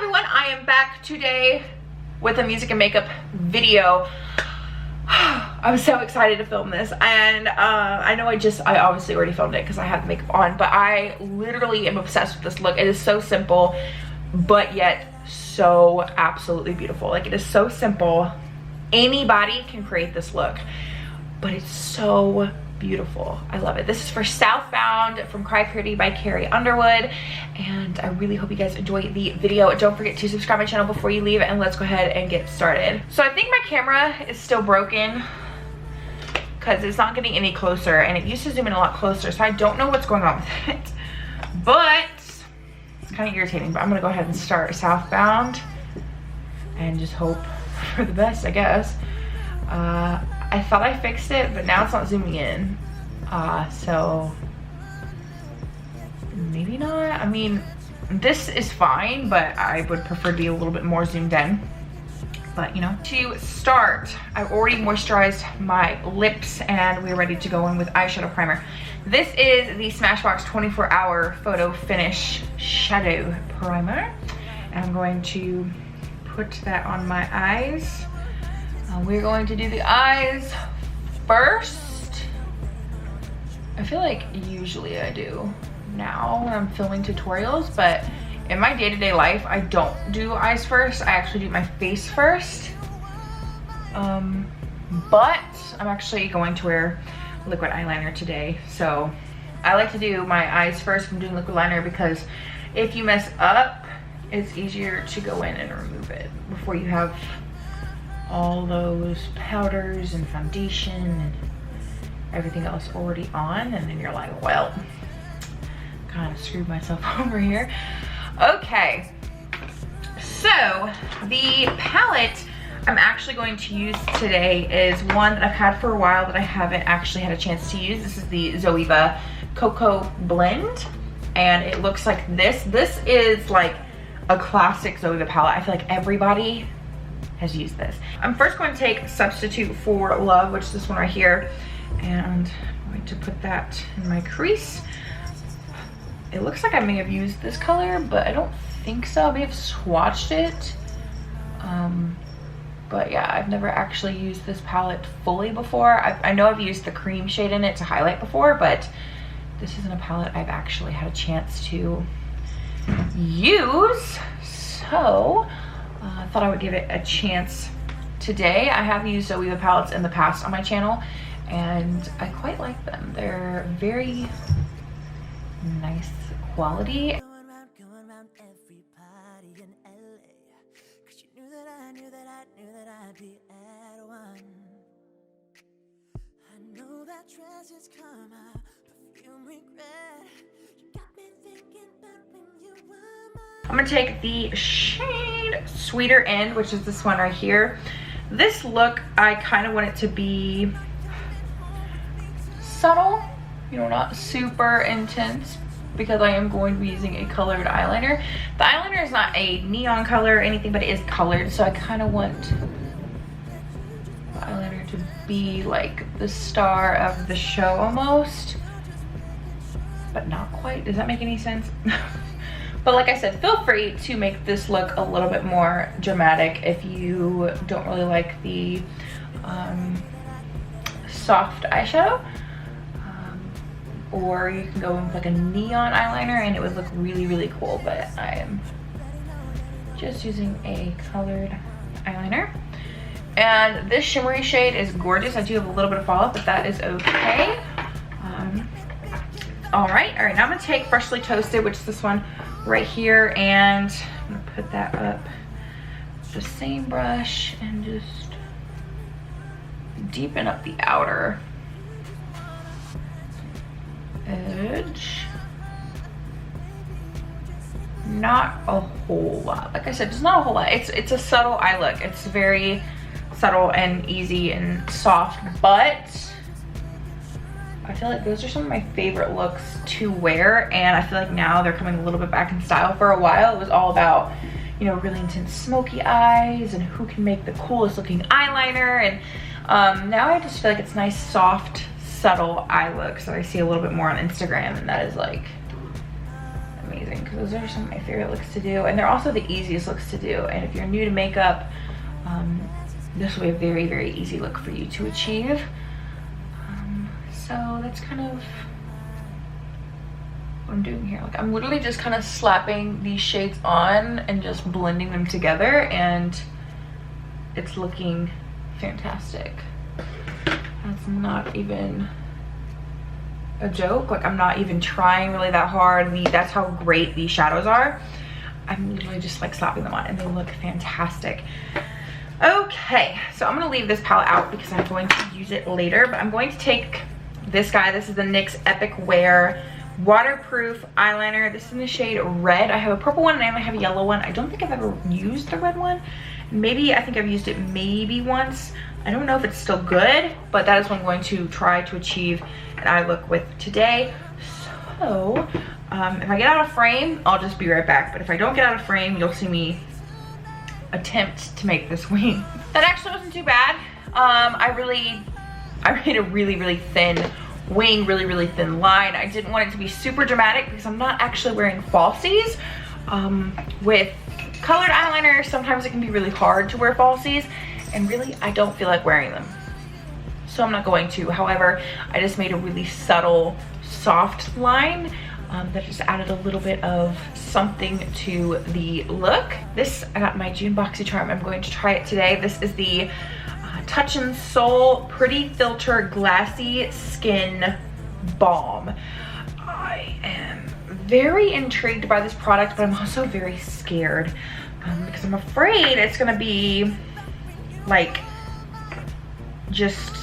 everyone, I am back today with a music and makeup video. I'm so excited to film this, and I know I obviously already filmed it because I have the makeup on, but I literally am obsessed with this look. It is so simple, but yet so absolutely beautiful. Like, it is so simple. Anybody can create this look, but it's so beautiful. I love it. This is for Southbound from Cry Pretty by Carrie Underwood, and I really hope you guys enjoy the video. Don't forget to subscribe my channel before you leave, and let's go ahead and get started. So I think my camera is still broken because it's not getting any closer, and it used to zoom in a lot closer, so I don't know what's going on with it, but it's kind of irritating. But I'm gonna go ahead and start Southbound and just hope for the best, I guess. I thought I fixed it, but now it's not zooming in. So maybe not. I mean, this is fine, but I would prefer to be a little bit more zoomed in. But you know, to start, I've already moisturized my lips and we're ready to go in with eyeshadow primer. This is the Smashbox 24-hour Photo Finish Shadow Primer. And I'm going to put that on my eyes. We're going to do the eyes first. I feel like usually I do now when I'm filming tutorials, but in my day-to-day life, I don't do eyes first. I actually do my face first. But I'm actually going to wear liquid eyeliner today. So I like to do my eyes first when I'm doing liquid liner, because if you mess up, it's easier to go in and remove it before you have all those powders and foundation and everything else already on, and then you're like, well, kind of screwed myself over here. Okay, so the palette I'm actually going to use today is one that I've had for a while that I haven't actually had a chance to use. This is the Zoeva Coco blend, and it looks like this. This is like a classic Zoeva palette. I feel like everybody has used this. I'm first going to take Substitute for Love, which is this one right here, and I'm going to put that in my crease. It looks like I may have used this color, but I don't think so. I may have swatched it. But yeah, I've never actually used this palette fully before. I know I've used the cream shade in it to highlight before, but this isn't a palette I've actually had a chance to use. So I thought I would give it a chance today. I have used Zoeva palettes in the past on my channel, and I quite like them. They're very nice quality. I'm gonna take the shade Sweeter End, which is this one right here. This look, I kind of want it to be subtle, you know, not super intense, because I am going to be using a colored eyeliner. The eyeliner is not a neon color or anything, but it is colored, so I kind of want the eyeliner to be like the star of the show almost, but not quite. Does that make any sense? But like I said, feel free to make this look a little bit more dramatic if you don't really like the soft eyeshadow. Or you can go with like a neon eyeliner and it would look really, really cool. But I am just using a colored eyeliner. And this shimmery shade is gorgeous. I do have a little bit of fallout, but that is okay. All right, now I'm gonna take Freshly Toasted, which is this one right here, and I'm gonna put that up the same brush and just deepen up the outer edge. Not a whole lot. Like I said, just not a whole lot. It's a subtle eye look. It's very subtle and easy and soft, but I feel like those are some of my favorite looks to wear, and I feel like now they're coming a little bit back in style. For a while it was all about, you know, really intense smoky eyes and who can make the coolest looking eyeliner, and now I just feel like it's nice, soft, subtle eye looks that I see a little bit more on Instagram, and that is like amazing. interesting because those are some of my favorite looks to do, and they're also the easiest looks to do. And if you're new to makeup, this will be a very, very easy look for you to achieve. So that's kind of what I'm doing here. Like, I'm literally just kind of slapping these shades on and just blending them together, and it's looking fantastic. That's not even a joke. Like, I'm not even trying really that hard. That's how great these shadows are. I'm literally just like slapping them on and they look fantastic. Okay, so I'm gonna leave this palette out because I'm going to use it later, but I'm going to take this guy. This is the NYX Epic Wear waterproof eyeliner. This is in the shade Red. I have a purple one and I have a yellow one. I don't think I've ever used the red one. Maybe, I think I've used it maybe once. I don't know if it's still good, but that is what I'm going to try to achieve an eye look with today. So, if I get out of frame, I'll just be right back. But if I don't get out of frame, you'll see me attempt to make this wing. That actually wasn't too bad. I made a really, really thin wing, really thin line. I didn't want it to be super dramatic because I'm not actually wearing falsies. With colored eyeliner, sometimes it can be really hard to wear falsies, and really I don't feel like wearing them, so I'm not going to. However, I just made a really subtle soft line that just added a little bit of something to the look. This, I got my June BoxyCharm. I'm going to try it today. This is the Touch and Soul Pretty Filter Glassy Skin Balm. I am very intrigued by this product, but I'm also very scared because I'm afraid it's gonna be like just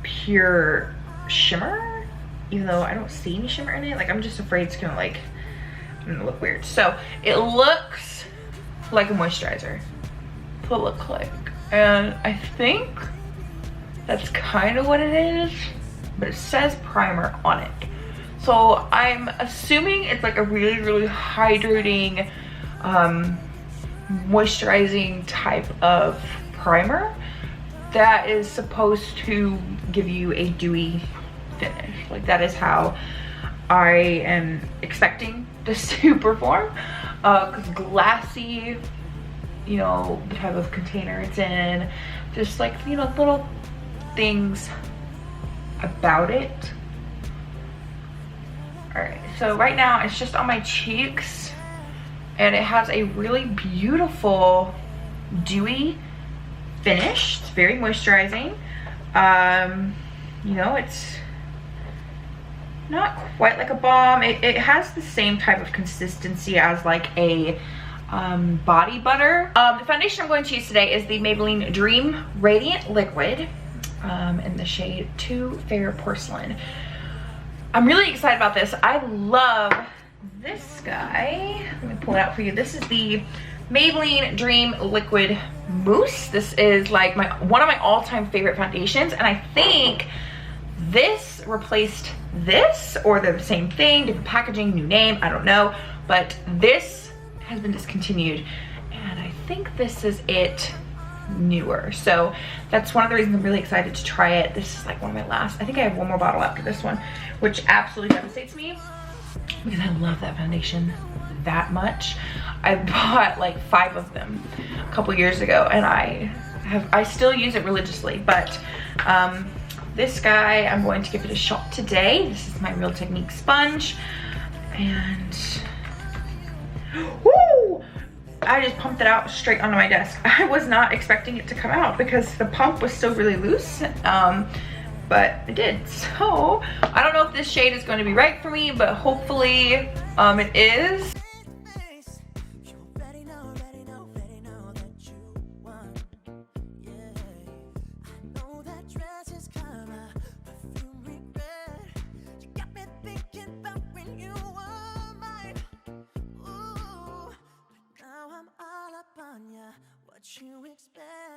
pure shimmer, even though I don't see any shimmer in it. Like, I'm just afraid it's gonna like look weird. So it looks like a moisturizer to look like, and I think that's kind of what it is, but it says primer on it. So I'm assuming it's like a really hydrating, moisturizing type of primer that is supposed to give you a dewy finish. Like, that is how I am expecting this to perform. Because Glassy, you know, the type of container it's in, just like, you know, little things about it. Alright, so right now it's just on my cheeks, and it has a really beautiful dewy finish. It's very moisturizing. You know, it's not quite like a balm. It has the same type of consistency as like a body butter. The foundation I'm going to use today is the Maybelline Dream Radiant Liquid in the shade Too Fair Porcelain. I'm really excited about this. I love this guy. Let me pull it out for you. This is the Maybelline Dream Liquid Mousse. This is like one of my all-time favorite foundations, and I think this replaced this, or they're the same thing, different packaging, new name, I don't know, but this has been discontinued, and I think this is it newer. So that's one of the reasons I'm really excited to try it. This is like one of my last, I think I have one more bottle after this one, which absolutely devastates me because I love that foundation that much. I bought like 5 of them a couple years ago, and I still use it religiously. But this guy, I'm going to give it a shot today. This is my Real Technique sponge, and woo! I just pumped it out straight onto my desk. I was not expecting it to come out because the pump was still really loose, but it did. So I don't know if this shade is going to be right for me, but hopefully it is.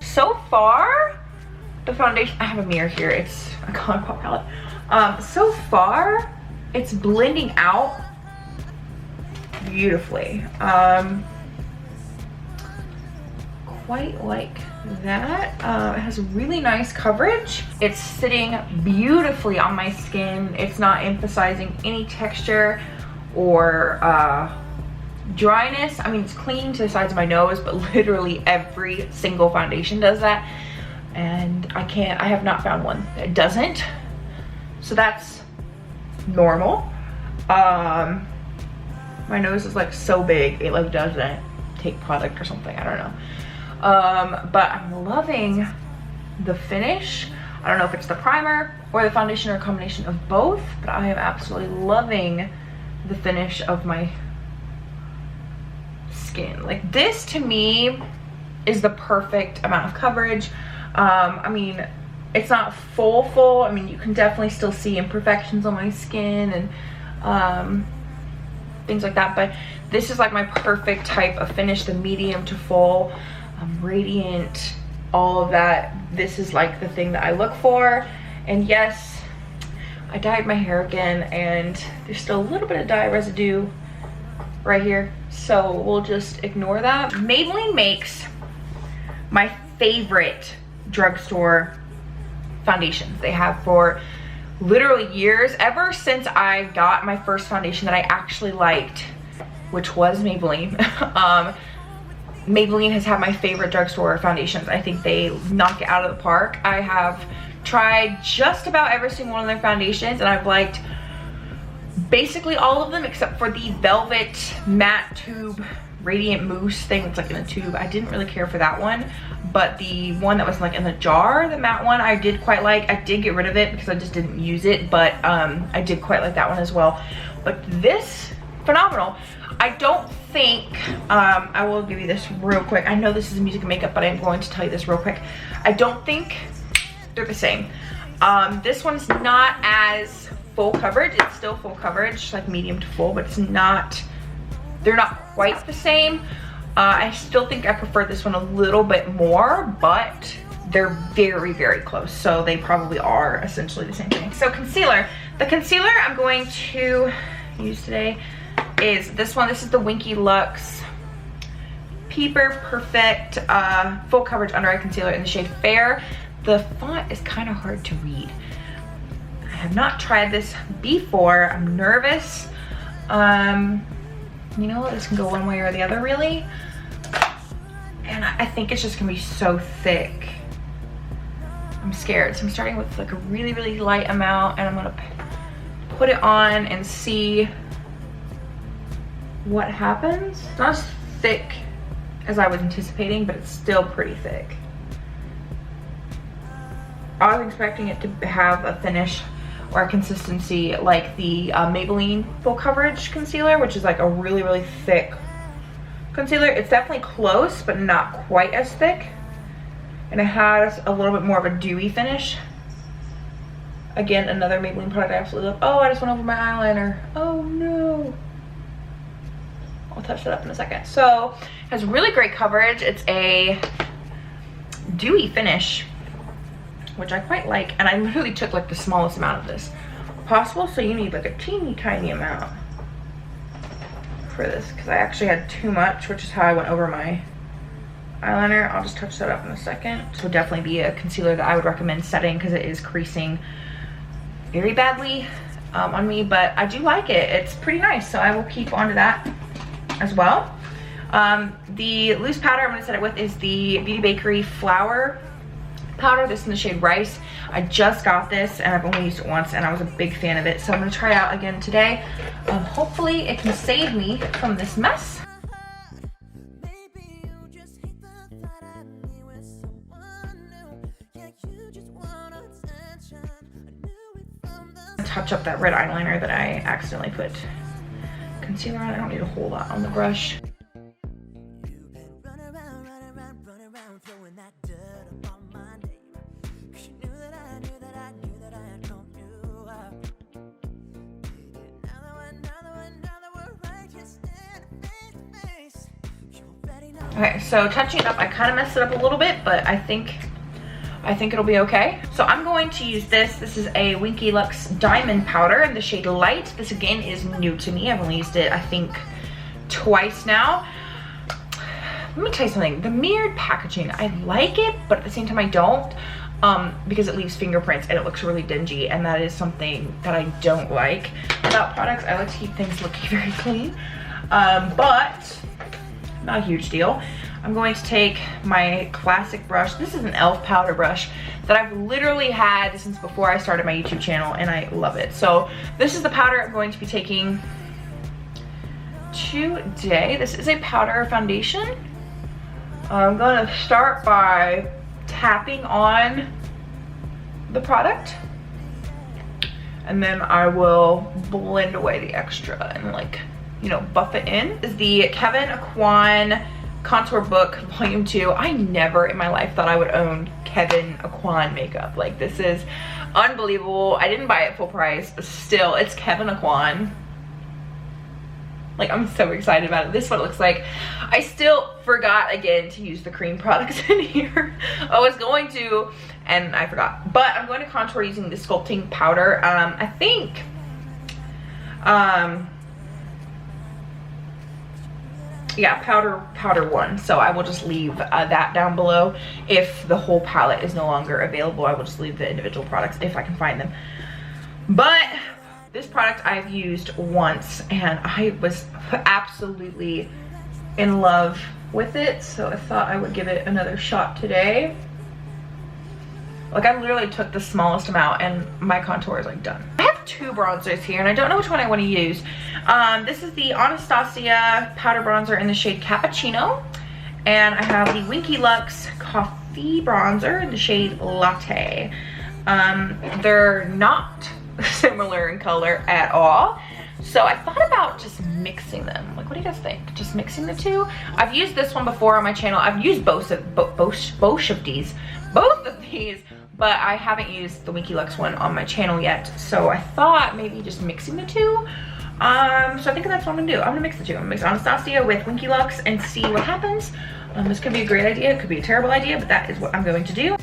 So far, the foundation, I have a mirror here, it's a ColourPop palette. So far, it's blending out beautifully. Quite like that. It has really nice coverage. It's sitting beautifully on my skin. It's not emphasizing any texture or dryness. I mean, it's clinging to the sides of my nose, but literally every single foundation does that. And I have not found one that doesn't. So that's normal. My nose is like so big, it like doesn't take product or something, I don't know. But I'm loving the finish. I don't know if it's the primer or the foundation or a combination of both, but I am absolutely loving the finish of my skin. Like, this to me is the perfect amount of coverage. I mean, it's not full. I mean, you can definitely still see imperfections on my skin and things like that, but this is like my perfect type of finish, the medium to full, radiant, all of that. This is like the thing that I look for. And yes, I dyed my hair again, and there's still a little bit of dye residue right here, so we'll just ignore that. Maybelline makes my favorite drugstore foundations. They have for literally years, ever since I got my first foundation that I actually liked, which was Maybelline. Maybelline has had my favorite drugstore foundations. I think they knock it out of the park. I have tried just about every single one of their foundations, and I've liked basically all of them except for the Velvet Matte Tube Radiant Mousse thing that's like in a tube. I didn't really care for that one, but the one that was like in the jar, the matte one, I did quite like. I did get rid of it because I just didn't use it, but I did quite like that one as well. But this, phenomenal. I don't think, I will give you this real quick. I know this is music and makeup, but I'm going to tell you this real quick. I don't think they're the same. This one's not as full coverage. It's still full coverage, like medium to full, but it's not, they're not quite the same. I still think I prefer this one a little bit more, but they're very, very close. So they probably are essentially the same thing. So concealer. The concealer I'm going to use today is this one. This is the Winky Lux Peeper Perfect Full Coverage Under Eye Concealer in the shade Fair. The font is kind of hard to read. I have not tried this before. I'm nervous. You know what? This can go one way or the other, really. And I think it's just gonna be so thick. I'm scared. So I'm starting with like a really, really light amount, and I'm gonna put it on and see what happens. It's not as thick as I was anticipating, but it's still pretty thick. I was expecting it to have a finish or a consistency like the Maybelline Full Coverage Concealer, which is like a really, really thick concealer. It's definitely close, but not quite as thick. And it has a little bit more of a dewy finish. Again, another Maybelline product I absolutely love. Oh, I just went over my eyeliner. Oh no. I'll touch that up in a second. So, it has really great coverage. It's a dewy finish, which I quite like. And I literally took like the smallest amount of this possible. So you need like a teeny tiny amount for this, because I actually had too much, which is how I went over my eyeliner. I'll just touch that up in a second. So definitely be a concealer that I would recommend setting, because it is creasing very badly on me, but I do like it. It's pretty nice, so I will keep on to that as well. The loose powder I'm going to set it with is the Beauty Bakery Flour Powder. This is in the shade Rice. I just got this and I've only used it once, and I was a big fan of it, so I'm going to try it out again today. Hopefully it can save me from this mess. Touch up that red eyeliner that I accidentally put concealer on. I don't need a whole lot on the brush. Okay, so touching it up, I kind of messed it up a little bit, but I think it'll be okay. So I'm going to use this. This is a Winky Lux Diamond Powder in the shade Light. This again is new to me. I've only used it, I think, twice now. Let me tell you something. The mirrored packaging, I like it, but at the same time I don't, because it leaves fingerprints and it looks really dingy, and that is something that I don't like about products. I like to keep things looking very clean. but not a huge deal. I'm going to take my classic brush. This is an e.l.f. powder brush that I've literally had since before I started my YouTube channel, and I love it. So this is the powder I'm going to be taking today. This is a powder foundation. I'm going to start by tapping on the product, and then I will blend away the extra and, like, you know, buff it in. This is the Kevin Aquan Contour Book Volume 2. I never in my life thought I would own Kevin Aquan makeup. Like, this is unbelievable. I didn't buy it full price, but still, it's Kevin Aquan. Like, I'm so excited about it. This is what it looks like. I still forgot again to use the cream products in here. I was going to, and I forgot. But I'm going to contour using the sculpting powder. I think, yeah, powder 1. So I will just leave that down below. If the whole palette is no longer available, I will just leave the individual products if I can find them. But this product I've used once, and I was absolutely in love with it, so I thought I would give it another shot today. Like, I literally took the smallest amount and my contour is like done. I have 2 bronzers here and I don't know which one I want to use. This is the Anastasia powder bronzer in the shade Cappuccino, and I have the Winky Lux coffee bronzer in the shade Latte. They're not similar in color at all, so I thought about just mixing them. Like, what do you guys think? Just mixing the 2? I've used this one before on my channel. I've used both of these, but I haven't used the Winky Lux one on my channel yet. So I thought maybe just mixing the 2. So I think that's what I'm gonna do. I'm gonna mix the 2. I'm gonna mix Anastasia with Winky Lux and see what happens. This could be a great idea, it could be a terrible idea, but that is what I'm going to do.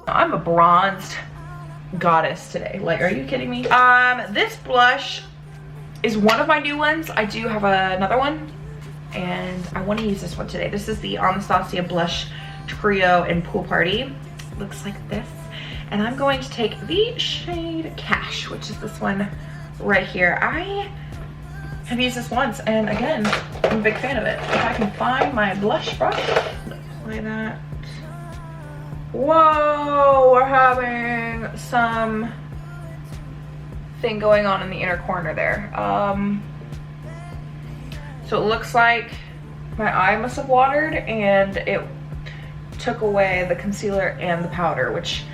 I'm a bronzed goddess today. Like, are you kidding me? This blush is one of my new ones. I do have another one, and I want to use this one today. This is the Anastasia Blush Trio in Pool Party. Looks like this. And I'm going to take the shade Cash, which is this one right here. I have used this once, and again, I'm a big fan of it. If I can find my blush brush, apply that. Whoa, we're having some thing going on in the inner corner there. So it looks like my eye must have watered and it took away the concealer and the powder, which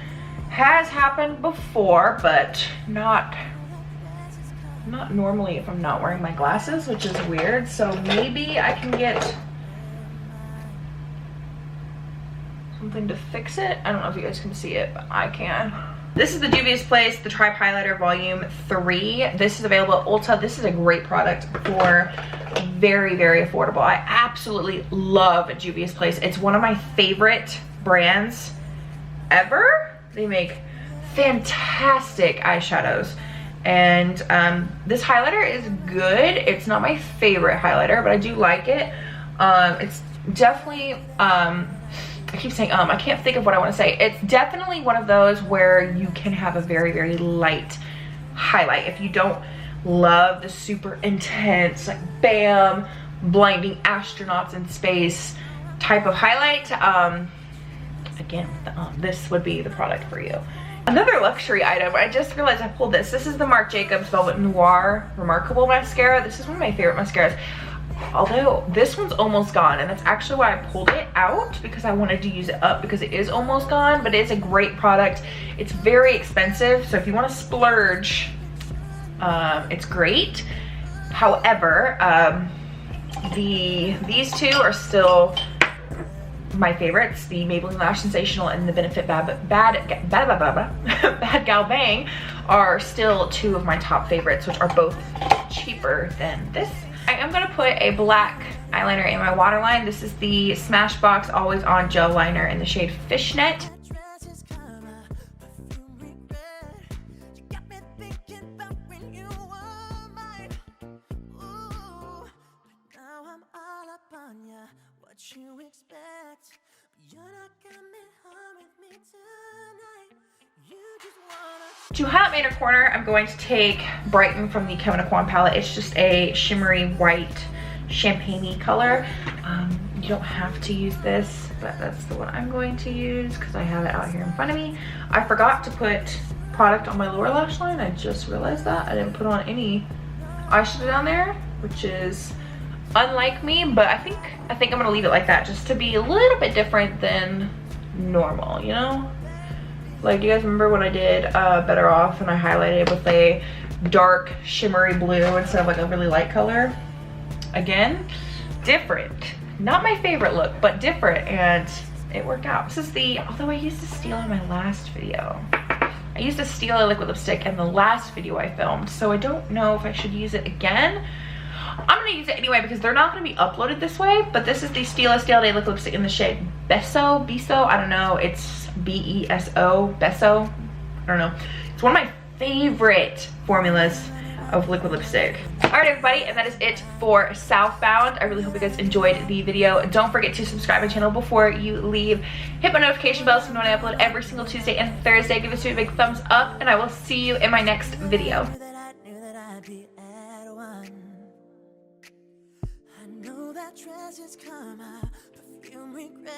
has happened before, but not normally if I'm not wearing my glasses, which is weird. So maybe I can get something to fix it. I don't know if you guys can see it, but I can. This is the Juvia's Place, the Tribe Highlighter Volume 3. This is available at Ulta. This is a great product for very, very affordable. I absolutely love Juvia's Place. It's one of my favorite brands ever. They make fantastic eyeshadows. And this highlighter is good. It's not my favorite highlighter, but I do like it. It's definitely, I keep saying I can't think of what I want to say. It's definitely one of those where you can have a very, very light highlight. If you don't love the super intense, like bam, blinding astronauts in space type of highlight, again, this would be the product for you. Another luxury item, I just realized I pulled this. This is the Marc Jacobs Velvet Noir Remarkable Mascara. This is one of my favorite mascaras. Although this one's almost gone, and that's actually why I pulled it out, because I wanted to use it up because it is almost gone, but it's a great product. It's very expensive, so if you want to splurge, it's great. However, these 2 are still my favorites. The Maybelline Lash Sensational and the Benefit Bad Gal Bang are still 2 of my top favorites, which are both cheaper than this. I am going to put a black eyeliner in my waterline. This is the Smashbox Always On Gel Liner in the shade Fishnet. you expect? You're not coming home with me tonight. You just wanna. To highlight my inner corner, I'm going to take Brighten from the Kevin Aquan palette. It's just a shimmery white champagne-y color. You don't have to use this, but that's the one I'm going to use because I have it out here in front of me. I forgot to put product on my lower lash line. I just realized that. I didn't put on any eyeshadow down there, which is unlike me, but I think I'm gonna leave it like that just to be a little bit different than normal, you know? Like, you guys remember when I did Better Off and I highlighted with a dark shimmery blue instead of like a really light color? Again, different. Not my favorite look, but different, and it worked out. This is the, although I used to steal in my last video. I used to steal a liquid lipstick in the last video I filmed, so I don't know if I should use it again. I'm gonna use it anyway because they're not gonna be uploaded this way, but this is the Stila Stale Day liquid lipstick in the shade Beso, I don't know, it's B-E-S-O, Beso, I don't know. It's one of my favorite formulas of liquid lipstick. All right, everybody, and that is it for Southbound. I really hope you guys enjoyed the video. Don't forget to subscribe to my channel before you leave. Hit my notification bell so you know when I upload every single Tuesday and Thursday. Give this video a big thumbs up, and I will see you in my next video. I know that dress is karma, perfume regret.